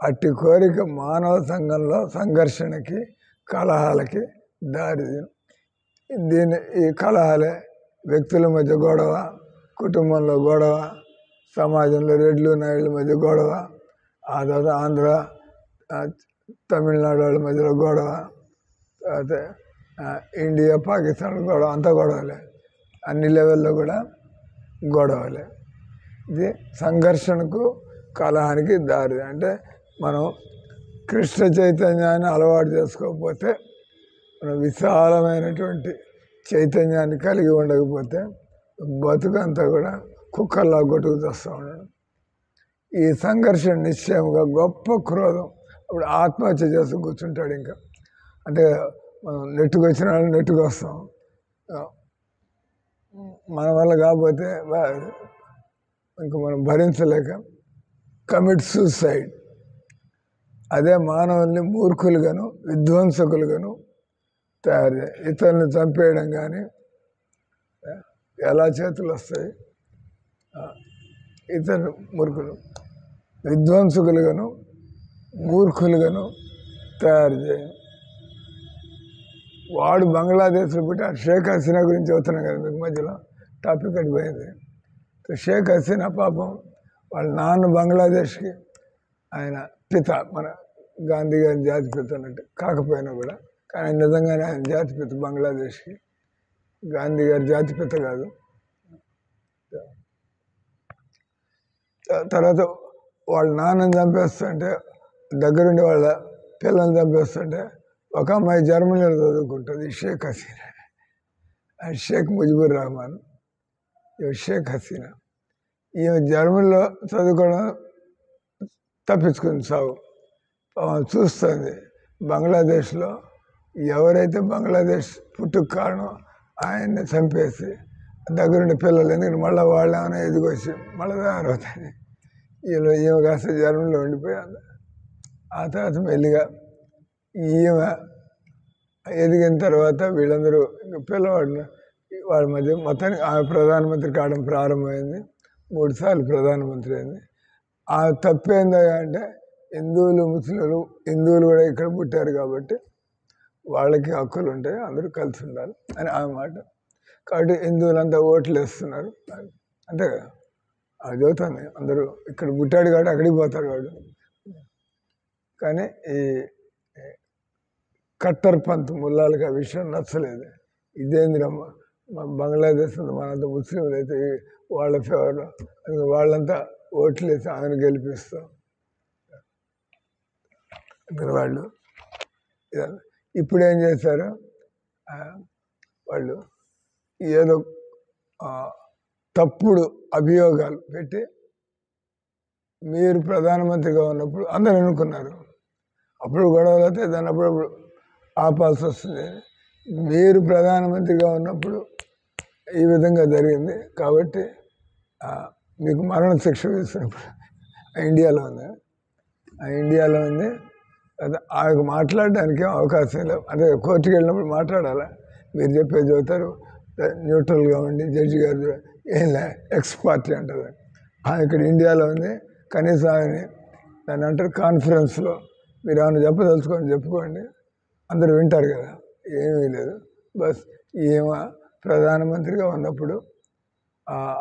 అట్టి కోరిక మానవ సంఘంలో సంఘర్షణకి, కలహాలకి దారి. ఈ కలహాలే వ్యక్తుల మధ్య గొడవ, కుటుంబంలో గొడవ, సమాజంలో రెడ్లు నాయుళ్ళ మధ్య గొడవ, ఆ తర్వాత ఆంధ్ర తమిళనాడు వాళ్ళ మధ్యలో గొడవ, తర్వాత ఇండియా పాకిస్తాన్ గొడవ, అంతా గొడవలే. అన్ని లెవెల్లో కూడా గొడవలే. ఇది సంఘర్షణకు, కలహానికి దారి. అంటే మనం కృష్ణ చైతన్యాన్ని అలవాటు చేసుకోకపోతే, మనం విశాలమైనటువంటి చైతన్యాన్ని కలిగి ఉండకపోతే బతుకంతా కూడా కుక్కల్లా కొట్టుకు తెస్తూ ఉండడం. ఈ సంఘర్షణ నిశ్చయంగా గొప్ప క్రోధం. అప్పుడు ఆత్మహత్య చేస్తూ కూర్చుంటాడు. ఇంకా అంటే మనం నెట్టుకు వచ్చిన వాళ్ళు నెట్టుకు వస్తాం, మన వల్ల కాకపోతే ఇంకా మనం భరించలేక కమిట్ సూసైడ్. అదే మానవుల్ని మూర్ఖులుగాను, విధ్వంసకులుగాను తయారు చేయాలి. ఇతరులను చంపేయడం కానీ ఎలా చేతులు వస్తాయి. ఇతరు మూర్ఖులు, విధ్వంసకులుగాను, మూర్ఖులుగాను తయారు చేయాలి. వాడు బంగ్లాదేశ్లో పుట్టి షేక్ హసీనా గురించి చెబుతున్నాం కదా మీకు మధ్యలో టాపిక్ అడిపోయింది. షేక్ హసీనా పాపం వాళ్ళ నాన్న బంగ్లాదేశ్కి ఆయన పిత, మన గాంధీ గారి జాతి పిత అన్నట్టు కాకపోయినా కూడా, కానీ నిజంగానే ఆయన జాతి పిత బంగ్లాదేశ్కి. గాంధీ గారి జాతి పిత కాదు. తర్వాత వాళ్ళ నాన్నని చంపేస్తుంటే, దగ్గరుండి వాళ్ళ పిల్లల్ని చంపేస్తుంటే, ఒక అమ్మాయి జర్మనీలో చదువుకుంటుంది, షేక్ హసీనా. అండ్ షేక్ ముజిబుర్ రహమాన్, షేక్ హసీనా. ఈమె జర్మనీలో చదువుకోవడం తప్పించుకుంది సాగు. చూస్తుంది బంగ్లాదేశ్లో ఎవరైతే బంగ్లాదేశ్ పుట్టుకు కారణం ఆయన్ని చంపేసి దగ్గరుండి పిల్లలు ఎందుకంటే మళ్ళీ వాళ్ళు ఏమైనా ఎదిగొచ్చి మళ్ళీ తయారవుతాయి. ఈమె కాస్త జర్మనీలో ఉండిపోయాను. ఆ తర్వాత మెల్లిగా ఈమె ఎదిగిన తర్వాత వీళ్ళందరూ పిల్లవాడిని వాళ్ళ మధ్య మొత్తానికి ఆమె ప్రధానమంత్రి కావడం ప్రారంభమైంది. 3 సార్లు ప్రధానమంత్రి అయింది. ఆ తప్పేందా అంటే హిందువులు ముస్లింలు హిందువులు కూడా ఇక్కడ పుట్టారు కాబట్టి వాళ్ళకి హక్కులు ఉంటాయి, అందరూ కలిసి ఉండాలి అని ఆమె మాట. కాబట్టి హిందువులంతా ఓట్లు వేస్తున్నారు అంతే కదా. అది చదువుతుంది అందరూ ఇక్కడ పుట్టాడు కాబట్టి అక్కడికి పోతాడు వాడు. కానీ ఈ కట్టర్ పంత్ ముల్లాలకి ఆ విషయం నచ్చలేదు. ఇదేంద్రమ్మ బంగ్లాదేశ్ మనంతా ముస్లింలు అయితే వాళ్ళ ఫేవర్లో వాళ్ళంతా ఓట్లు వేసి ఆమెను గెలిపిస్తాం వాళ్ళు. ఇప్పుడు ఏం చేశారు వాళ్ళు, ఏదో తప్పుడు అభియోగాలు పెట్టి మీరు ప్రధానమంత్రిగా ఉన్నప్పుడు అందరూ అనుకున్నారు, అప్పుడు గొడవలు అయితే దాన్ని అప్పుడప్పుడు ఆపాల్సి వస్తుంది. మీరు ప్రధానమంత్రిగా ఉన్నప్పుడు ఈ విధంగా జరిగింది కాబట్టి మీకు మరణ శిక్ష వేసినప్పుడు ఇండియాలో ఉంది. ఇండియాలో ఉంది ఆమెకు మాట్లాడడానికి అవకాశం లేవు. అంటే కోర్టుకి వెళ్ళినప్పుడు మాట్లాడాలా, మీరు చెప్పేది చదువుతారు న్యూట్రల్గా ఉండి జడ్జి గారు ఏం లే ఎక్స్ పార్టీ అంటారు. ఇక్కడ ఇండియాలో ఉంది. కనీసం ఆమెని దాన్ని అంటారు కాన్ఫరెన్స్లో మీరు ఏమైనా చెప్పదలుచుకొని చెప్పుకోండి, అందరూ వింటారు కదా. ఏమీ లేదు. బస్ ఈమె ప్రధానమంత్రిగా ఉన్నప్పుడు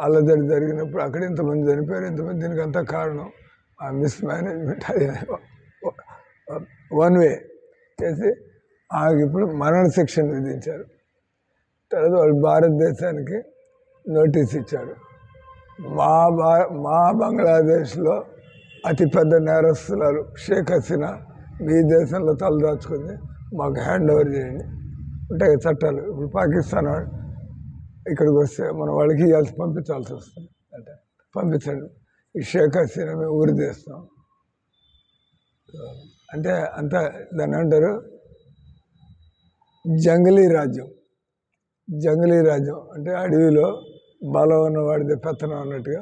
అల్లజడి జరిగినప్పుడు అక్కడ ఇంతమంది చనిపోయారు, ఇంతమంది దీనికి అంతా కారణం ఆ మిస్ మేనేజ్మెంట్. అది వన్ వే చేసి ఆమెకి ఇప్పుడు మరణ శిక్షను విధించారు. తర్వాత వాళ్ళు భారతదేశానికి నోటీస్ ఇచ్చారు, మా బంగ్లాదేశ్లో అతిపెద్ద నేరస్తురాలు షేక్ హసీనా మీ దేశంలో తలదాచుకుంది, మాకు హ్యాండ్ ఓవర్ చేయండి. ఉంటాయి చట్టాలు. ఇప్పుడు పాకిస్తాన్ ఇక్కడికి వస్తే మనం వాళ్ళకి పంపించాల్సి వస్తుంది. అంటే పంపించండి, ఈ షేక్ హసీనా మేము ఊరి తీస్తాం అంటే అంతా దాన్ని అంటారు జంగలీ రాజ్యం. జంగలీ రాజ్యం అంటే అడవిలో బలం ఉన్నవాడిదే పెత్తనం అన్నట్టుగా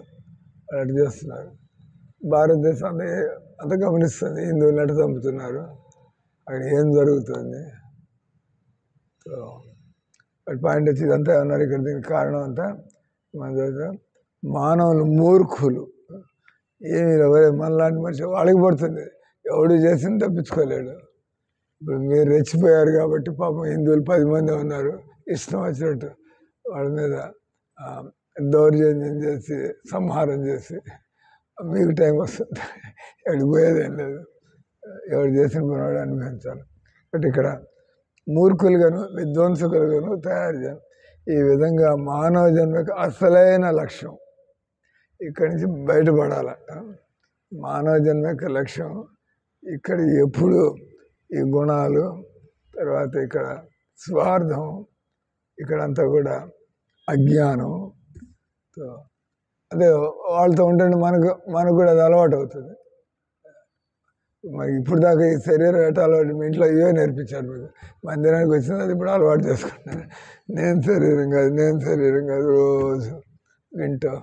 అటు చేస్తున్నారు. భారతదేశం అంత గమనిస్తుంది హిందువులు ఎట చంపుతున్నారు, అక్కడ ఏం జరుగుతుంది. సో పాయింట్ వచ్చి ఇదంతా ఉన్నారు ఇక్కడ. దీనికి కారణం అంతా మన మానవులు మూర్ఖులు. ఏమి మనలాంటి మనిషి వాళ్ళకి పడుతుంది, ఎవడు చేసింది తప్పించుకోలేడు. ఇప్పుడు మీరు రెచ్చిపోయారు కాబట్టి పాపం హిందువులు 10 మంది ఉన్నారు, ఇష్టం వచ్చినట్టు వాళ్ళ మీద దౌర్జన్యం చేసి సంహారం చేసి మీకు టైం వస్తుంది. ఎక్కడికి పోయేదేం లేదు, ఎవరు చేసిన పనివాడు అనుభవించాలి. బట్ ఇక్కడ మూర్ఖులుగాను విధ్వంసకులుగాను తయారు చేయాలి. ఈ విధంగా మానవ జన్మకు అసలైన లక్ష్యం ఇక్కడి నుంచి బయటపడాలి. మానవ జన్మ యొక్క లక్ష్యం ఇక్కడ ఎప్పుడు ఈ గుణాలు, తర్వాత ఇక్కడ స్వార్థం, ఇక్కడంతా కూడా అజ్ఞానం. అదే వాళ్ళతో ఉంటే మనకు కూడా అది అలవాటు అవుతుంది. మరి ఇప్పుడు దాకా ఈ శరీరం ఎట అలవాటు, మీ ఇంట్లో ఇవే నేర్పించారు మీకు. మందిరానికి వచ్చింది అది ఇప్పుడు అలవాటు చేసుకుంటాను. నేను శరీరం కాదు రోజు వింటూ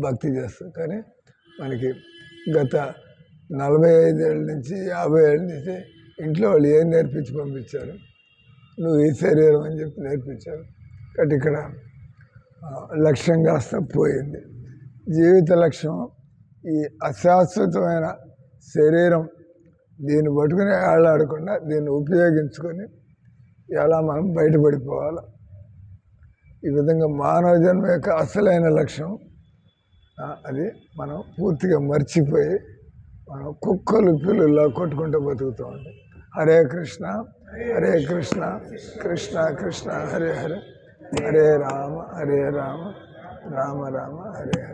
భక్తి చేస్తాం. కానీ మనకి గత 45 ఏళ్ళ నుంచి 50 ఏళ్ళ నుంచి ఇంట్లో వాళ్ళు ఏం నేర్పించి పంపించారు, నువ్వు ఈ శరీరం అని చెప్పి నేర్పించారు. కాబట్టి ఇక్కడ లక్ష్యం కాస్త పోయింది. జీవిత లక్ష్యం ఈ అశాశ్వతమైన శరీరం, దీన్ని పట్టుకుని ఏళ్ళాడకుండా దీన్ని ఉపయోగించుకొని ఎలా మనం బయటపడిపోవాలి. ఈ విధంగా మానవ జన్మ యొక్క అసలైన లక్ష్యం అది మనం పూర్తిగా మర్చిపోయి మనం కుక్కలు పిల్లుల్లా కొట్టుకుంటూ బతుకుతూ ఉంటాం. హరే కృష్ణ కృష్ణ కృష్ణ హరే హరే, హరే రామ రామ రామ హరే హరే.